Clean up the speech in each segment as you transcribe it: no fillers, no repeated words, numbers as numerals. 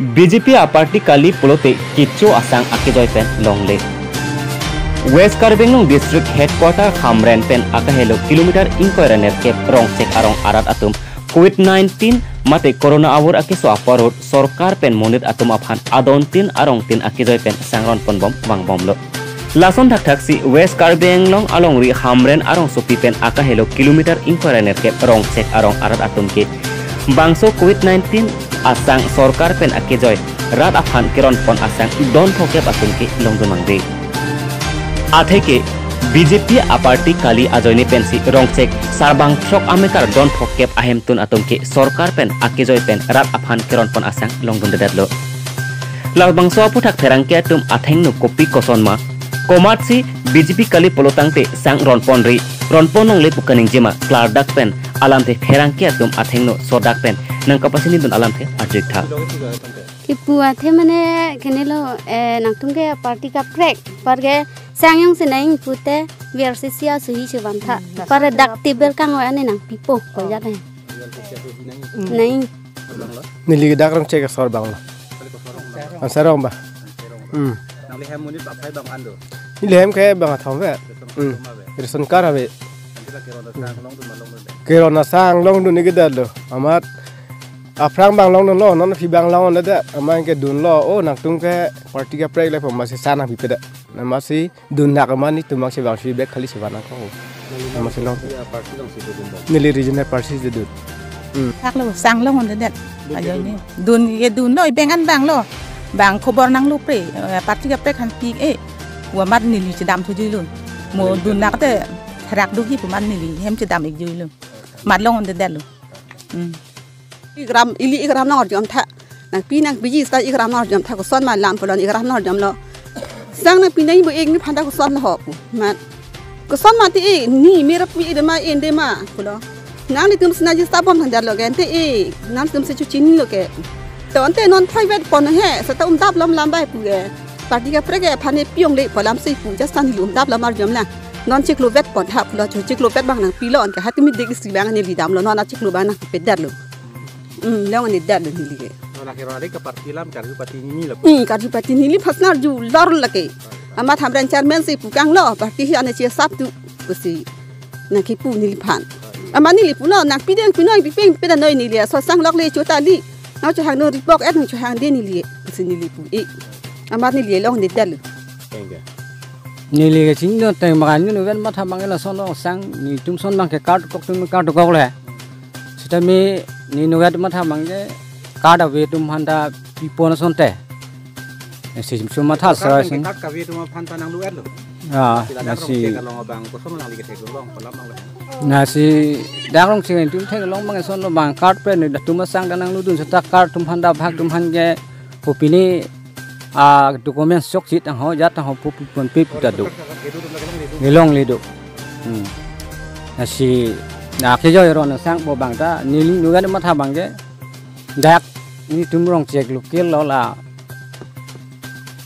BJP party kali pulote kicho asang akijoy pen longle. West Karbinglong district headquarter Hamren pen akahelo kilometer inkoiraner ke rong cek arong arat atum COVID-19 mate corona awur ake so aparot sorkar pen monit atum aphan adon tin arong tin akijoy pen sangron pon bom wang bom lo. Lason thak thak si West Karbinglong along ri Hamren arong sopi pen akahelo kilometer inkoiraner ke rong cek arong arat atum ke bangso COVID-19 asang sorkar pen akijoy rat aphan kiron pon asang don thokep atum ke longdumang de. Atheke BJP party kali ajoini pensi rongcek sarbang sok amekar don thokep ahem tun atom ke sorkar pen akijoy pen rat aphan keron pon asang longdun dadlo labang so puthak therang ke tum atheng nu kopi koson ma komat si BJP kali polotang te sang ronpon nong le pukaning jema klar dak pen alam te therang ke tum atheng nu sodak pen nang kapasini dun alam te ajik tha Ipuat he mane kenelo nangtung ke party ka prek parge sangyong se naing pute biar sia suhi chewanta par dak tibel kang wa ane nang pipo ko ya ne naing nili dak rong cek sor bang ansarong ba nang lehem munit ba phai bang ando lehem ke bang thong ve irson karabe kerona sang long dun ni gedalo amat Aprang bang long lo non fi bang long na da amang ke dun lo o nak tung ke party ka prek le pom masih sana bi peda na masih dun nak mani tu mak se bang fi back khali se bana ko na masih long party long si dun nili regional party de dun thak lo sang long on de ayo ni dun ye dun lo bengan bang lo bang khobor nang lu pre party ka prek han pi wa mat nili se dam thu ji lu mo dun nak te thrak du hi pu man nili hem se dam ik ji lu mat long on de lu igram nor jam tha nang pi nang biji sta igram nor jam tha ko son ma lam polon igram nor jam lo sang nang pi nai bo ek ni phanda ko son ho ma ko son ma ti ni mera pi de ma en de ma ko lo nang ni tum sna ji sta bom thang dar lo gen te nang tum se chu chin lo ke to ante non private pon he sa ta dap lam lam bai pu ge party ka prege phane piong le polam sei pu ja san lum dap lam mar jam la non chik lo vet pon tha lo chu chik lo vet bang nang pi lo an ka hatimi de si bang ni li dam lo non chik lo bang na pe dar lo Leong ni dad ni lige. Nona kira ada ke parti lam karju parti ni lah. Karju parti ni pasnar ju lor lake. Amat hamran chairman si pukang lo parti hi ane cia sabtu kusi nak kipu ni lipan. Amat ni lipu lo nak pideng pinoi pipeng peda noi ni lia so sang lok le chota li. Nau cho hang no ripok et cho hang de ni lia kusi ni lipu Amat ni lia long ni dad. Ni lia chính nó teng makan ni ven mat hamang la son lo sang ni tum son mang ke card kok le. Sitame ni nugat matha mangge kada we tum handa pipona sonte sim suma tha sa sin ka we tum phanta nang lu lo nasi long bang ko som nang li ke long polam nang le nasi darong sing tum thek long mang son lo bang card pe ni tum sang danang lu dun sa card tum handa bhag tum hange popini document sok sit ang ho jat ho pupon pip da do nilong le do nasi na ke joy ron sang bo bang ta ni nuga ma tha bang ge dak ni tum rong chek lokal lo la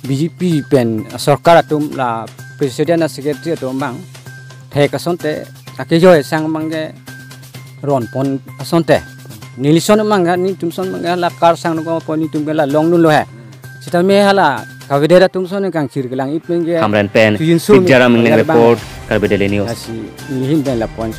BJP pen sarkar tum la president na secretary to bang the ka sonte ke joy sang bang ge ron pon sonte ni lison mang ni tum son mang la kar sang no pon ni tum la long nun lo he sita me hala ka vedera tum son kang chir gelang ipeng ge Hamren pen Jaram report Karbedele news ni hin ben la pon